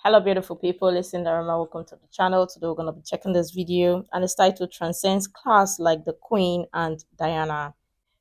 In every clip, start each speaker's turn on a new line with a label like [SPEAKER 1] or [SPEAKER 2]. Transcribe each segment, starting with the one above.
[SPEAKER 1] Hello, beautiful people. It's Sindafam. Welcome to the channel. Today we're going to be checking this video, and it's titled "Transcends Class Like the Queen and Diana."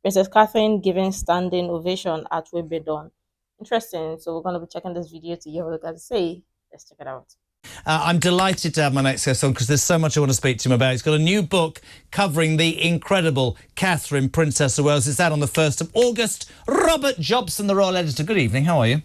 [SPEAKER 1] Princess Catherine giving standing ovation at Wimbledon. Interesting. So we're going to be checking this video to hear what the guys say. Let's check it out.
[SPEAKER 2] I'm delighted to have my next guest on because there's so much I want to speak to him about. He's got a new book covering the incredible Catherine, Princess of Wales. It's out on the 1st of August. Robert Jobson, the Royal Editor. Good evening. How are you?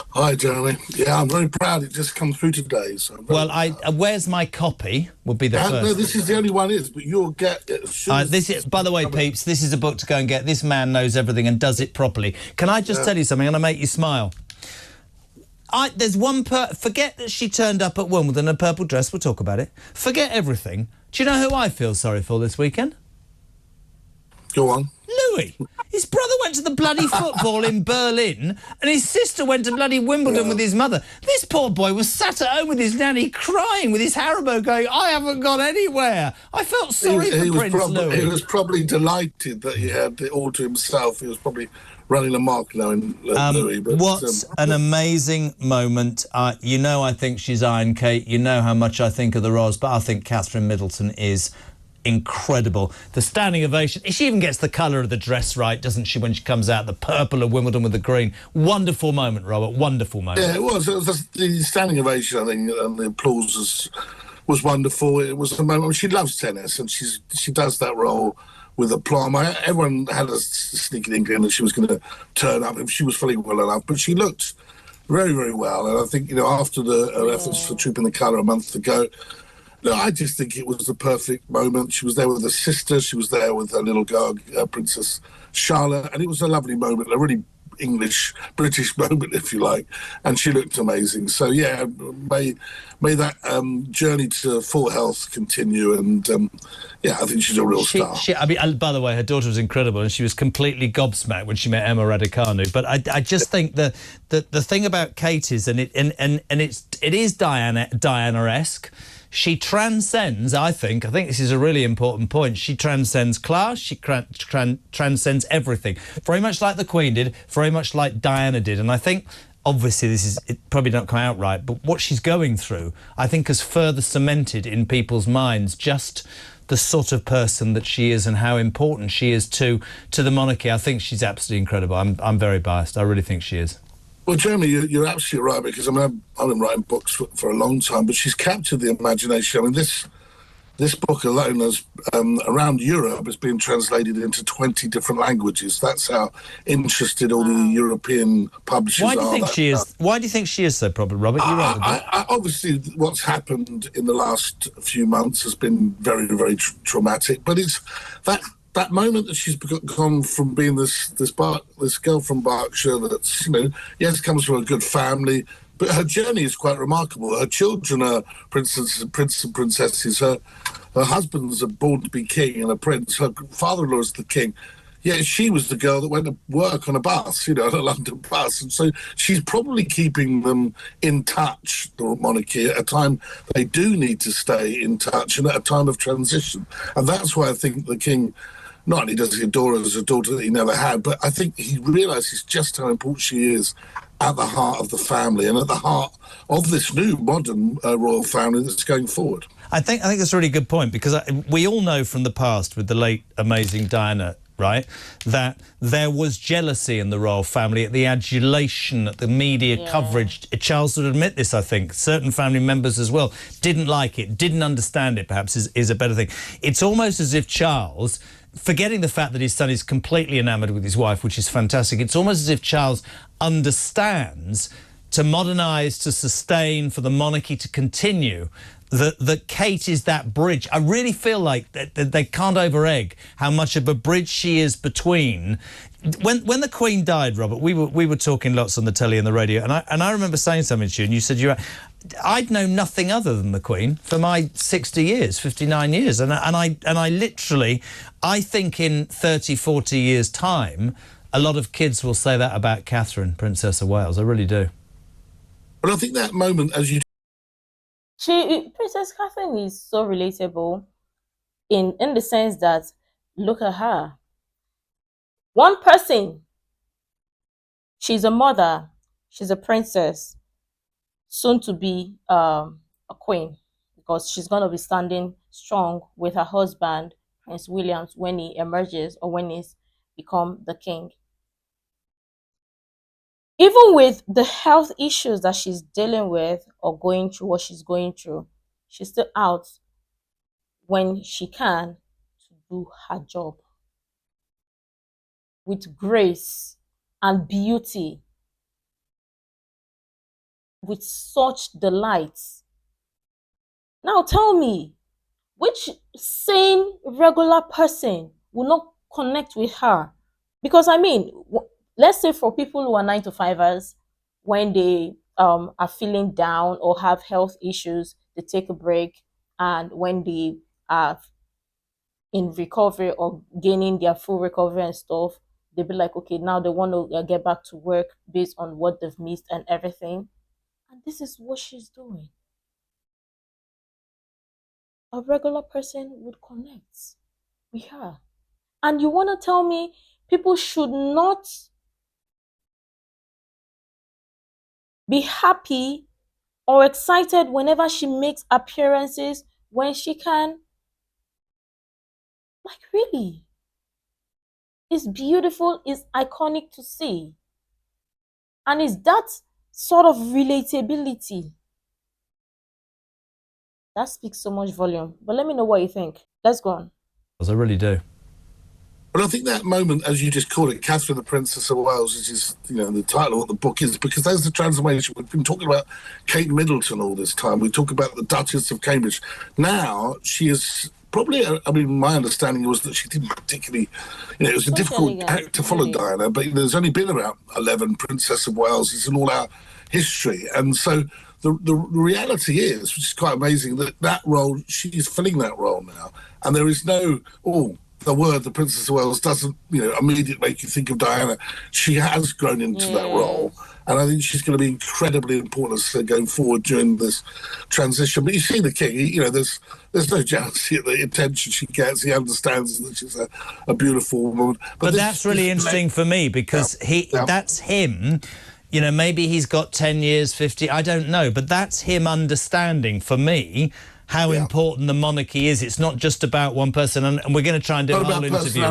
[SPEAKER 3] Hi, Jeremy. Yeah, I'm very proud. It just come through today. So
[SPEAKER 2] where's my copy? Would be the first.
[SPEAKER 3] No, this is the only one but you'll get it.
[SPEAKER 2] By the way, peeps, this is a book to go and get. This man knows everything and does it properly. Can I just tell you something? I'm going to make you smile. There's one forget that she turned up at Wimbledon in a purple dress. We'll talk about it. Forget everything. Do you know who I feel sorry for this weekend?
[SPEAKER 3] Go on.
[SPEAKER 2] Louis. His brother went to the bloody football in Berlin and his sister went to bloody Wimbledon with his mother. This poor boy was sat at home with his nanny crying with his Haribo going, I haven't gone anywhere. I felt sorry for Prince Louis.
[SPEAKER 3] He was probably delighted that he had it all to himself. He was probably running a mark now in Louis. But,
[SPEAKER 2] what an amazing moment. You know I think she's Iron Kate. You know how much I think of the Royals, but I think Catherine Middleton is incredible. The standing ovation. She even gets the colour of the dress right, doesn't she, when she comes out, the purple of Wimbledon with the green. Wonderful moment, Robert. Wonderful moment.
[SPEAKER 3] Yeah, it was. The standing ovation, I think, and the applause was wonderful. It was a moment. She loves tennis, and she does that role with aplomb. Everyone had a sneaking inkling that she was going to turn up if she was feeling well enough, but she looked very, very well. And I think, after her efforts for Trooping the Colour a month ago, no, I just think it was the perfect moment. She was there with her sister. She was there with her little girl, Princess Charlotte. And it was a lovely moment, a really English, British moment, if you like. And she looked amazing. So, yeah, may that journey to full health continue. And, yeah, I think she's a real star.
[SPEAKER 2] By the way, her daughter was incredible. And she was completely gobsmacked when she met Emma Raducanu. But I just think the thing about Kate is, and it is Diana-esque. She transcends, I think this is a really important point, she transcends class, she transcends everything. Very much like the Queen did, very much like Diana did. And I think, obviously, it probably don't come out right, but what she's going through, I think, has further cemented in people's minds just the sort of person that she is and how important she is to the monarchy. I think she's absolutely incredible. I'm very biased. I really think she is.
[SPEAKER 3] Well, Jeremy, you're absolutely right, because I've been writing books for a long time, but she's captured the imagination. I mean, this book alone has, around Europe, has been translated into 20 different languages. That's how interested all the European publishers are.
[SPEAKER 2] Why do you think she is so popular, Robert? You wrote the book.
[SPEAKER 3] Obviously, what's happened in the last few months has been very, very traumatic, but it's that moment that she's gone from being this girl from Berkshire that's, yes, comes from a good family, but her journey is quite remarkable. Her children are princes and princesses. Her husbands are born to be king and a prince. Her father-in-law is the king. Yeah, she was the girl that went to work on a bus, on a London bus. And so she's probably keeping them in touch, the monarchy, at a time they do need to stay in touch and at a time of transition. And that's why I think the king, not only does he adore her as a daughter that he never had, but I think he realises just how important she is at the heart of the family and at the heart of this new modern royal family that's going forward.
[SPEAKER 2] I think that's a really good point, because we all know from the past with the late, amazing Diana, right, that there was jealousy in the royal family at the adulation, at the media coverage. Charles would admit this, I think. Certain family members as well didn't like it, didn't understand it, perhaps, is a better thing. It's almost as if Charles, forgetting the fact that his son is completely enamoured with his wife, which is fantastic, it's almost as if Charles understands, to modernise, to sustain, for the monarchy to continue, that Kate is that bridge. I really feel like that they can't over-egg how much of a bridge she is between. When the Queen died, Robert, we were talking lots on the telly and the radio, and I remember saying something to you, and you said I'd known nothing other than the Queen for my 60 years, 59 years, and I literally, I think in 30, 40 years' time, a lot of kids will say that about Catherine, Princess of Wales. I really do.
[SPEAKER 3] But I think that moment, as you...
[SPEAKER 1] Princess Catherine is so relatable in the sense that, look at her. One person, she's a mother, she's a princess, soon to be a queen, because she's going to be standing strong with her husband, Prince William, when he emerges or when he's become the king. Even with the health issues that she's dealing with or going through what she's going through, she's still out when she can to do her job with grace and beauty, with such delight. Now tell me, which sane, regular person will not connect with her? Because I mean, let's say for people who are 9-to-5ers, when they are feeling down or have health issues, they take a break, and when they are in recovery or gaining their full recovery and stuff, they'll be like, okay, now they want to get back to work based on what they've missed and everything. And this is what she's doing. A regular person would connect with her. And you want to tell me people should not be happy or excited whenever she makes appearances when she can? Like, really? It's beautiful, it's iconic to see. And it's that sort of relatability that speaks so much volume. But let me know what you think. Let's go on.
[SPEAKER 2] I really do.
[SPEAKER 3] But I think that moment, as you just call it, Catherine the Princess of Wales, which is, you know, the title of what the book is, because there's the transformation. We've been talking about Kate Middleton all this time. We talk about the Duchess of Cambridge. Now she is probably, I mean, my understanding was that she didn't particularly, you know, it was a difficult act to follow, Diana, but there's only been about 11 Princess of Wales. It's in all our history. And so the reality is, which is quite amazing, that role, she's filling that role now. And there is no, the word, the Princess of Wales, doesn't, you know, immediately make you think of Diana. She has grown into that role. And I think she's going to be incredibly important as going forward during this transition. But you see the king, you know, there's no jealousy at the attention she gets. He understands that she's a beautiful woman.
[SPEAKER 2] But that's really interesting for me, because that's him. You know, maybe he's got 10 years, 50, I don't know. But that's him understanding, for me, how important the monarchy is. It's not just about one person, and we're going to try and do a whole interview.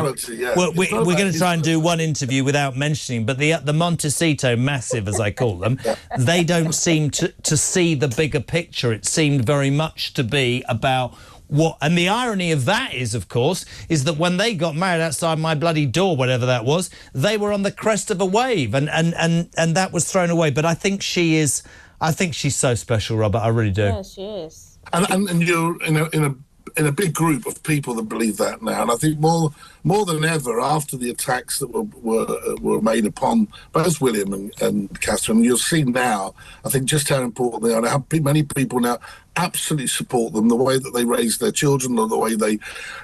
[SPEAKER 2] We're going to try and do one interview without mentioning, but the Montecito massive, as I call them, they don't seem to see the bigger picture. It seemed very much to be about what, and the irony of that is, of course, is that when they got married outside my bloody door, whatever that was, they were on the crest of a wave, and that was thrown away. But I think she's so special, Robert. I really do.
[SPEAKER 1] Yeah, she is.
[SPEAKER 3] And you're in a big group of people that believe that now, and I think more than ever after the attacks that were made upon both William and Catherine, you'll see now, I think, just how important they are, how many people now absolutely support them, the way that they raise their children, or the way they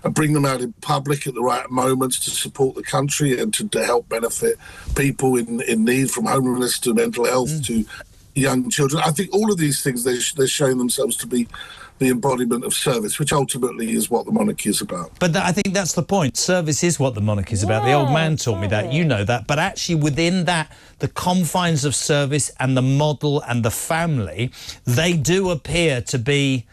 [SPEAKER 3] bring them out in public at the right moments to support the country and to help benefit people in need, from homelessness to mental health to young children. I think all of these things, they're showing themselves to be the embodiment of service, which ultimately is what the monarchy is about.
[SPEAKER 2] But I think that's the point. Service is what the monarchy is about. The old man taught me that. You know that. But actually within that, the confines of service and the model and the family, they do appear to be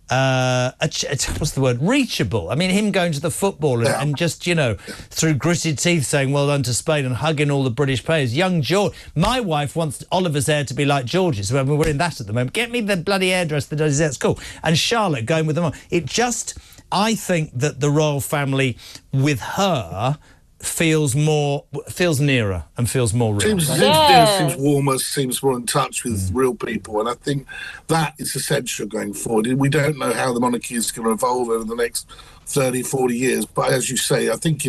[SPEAKER 2] what's the word? Reachable. I mean, him going to the football and just, you know, through gritted teeth saying well done to Spain and hugging all the British players. Young George. My wife wants Oliver's hair to be like George's. So we're in that at the moment. Get me the bloody hairdresser that does that. It's cool. And Charlotte going with them. It just, I think that the royal family with her feels nearer and feels more real.
[SPEAKER 3] Seems warmer, seems more in touch with real people, and I think that is essential going forward. We don't know how the monarchy is going to evolve over the next 30, 40 years, but as you say, I think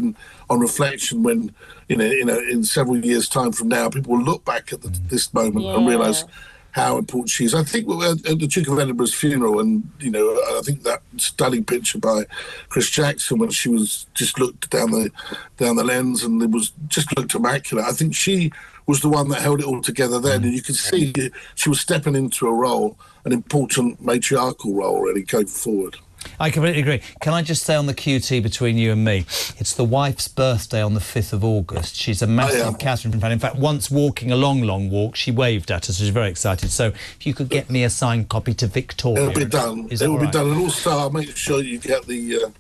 [SPEAKER 3] on reflection, when in several years' time from now, people will look back at this moment and realise how important she is. I think at the Duke of Edinburgh's funeral, and I think that stunning picture by Chris Jackson when she was just looked down the lens and it was just looked immaculate. I think she was the one that held it all together then, and you could see she was stepping into a role, an important matriarchal role, really, going forward.
[SPEAKER 2] I completely agree. Can I just say on the QT between you and me, it's the wife's birthday on the 5th of August. She's a massive Catherine fan. In fact, once walking a long walk, she waved at us. She was very excited. So if you could get me a signed copy to Victoria.
[SPEAKER 3] It'll be done. It will be done. And also, I'll make sure you get the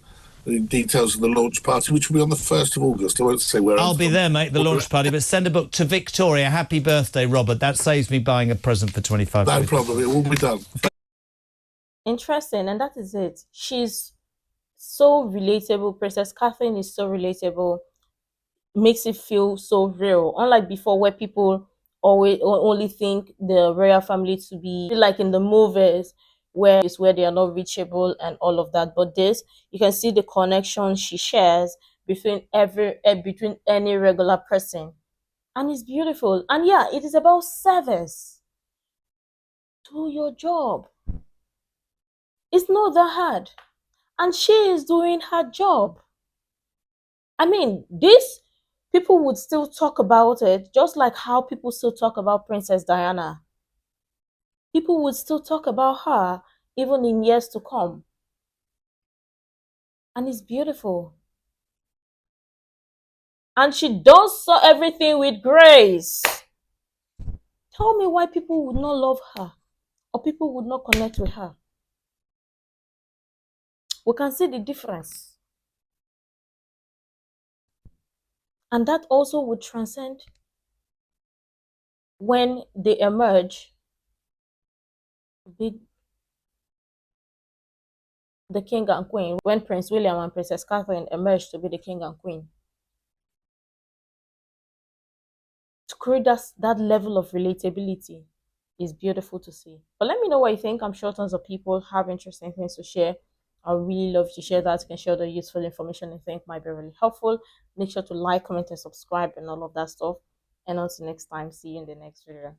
[SPEAKER 3] details of the launch party, which will be on the 1st of August. I won't say where.
[SPEAKER 2] I'll be there, mate, the launch party, but send a book to Victoria. Happy birthday, Robert. That saves me buying a present for 25
[SPEAKER 3] No
[SPEAKER 2] quid.
[SPEAKER 3] problem. It will be done.
[SPEAKER 1] Interesting, and that is it. She's so relatable. Princess Catherine is so relatable. Makes it feel so real. Unlike before, where people always only think the royal family to be like in the movies, where they are not reachable and all of that. But this, you can see the connection she shares between between any regular person, and it's beautiful. And yeah, it is about service. Do your job. It's not that hard, and she is doing her job. I mean, this people would still talk about it, just like how people still talk about Princess Diana. People would still talk about her even in years to come. And it's beautiful. And she does so everything with grace. Tell me why people would not love her or people would not connect with her. We can see the difference. And that also would transcend when they emerge with the king and queen, when Prince William and Princess Catherine emerged to be the king and queen. To create that level of relatability is beautiful to see. But let me know what you think. I'm sure tons of people have interesting things to share. I would really love to share that. You can share the useful information you think might be really helpful. Make sure to like, comment, and subscribe and all of that stuff. And until next time, see you in the next video.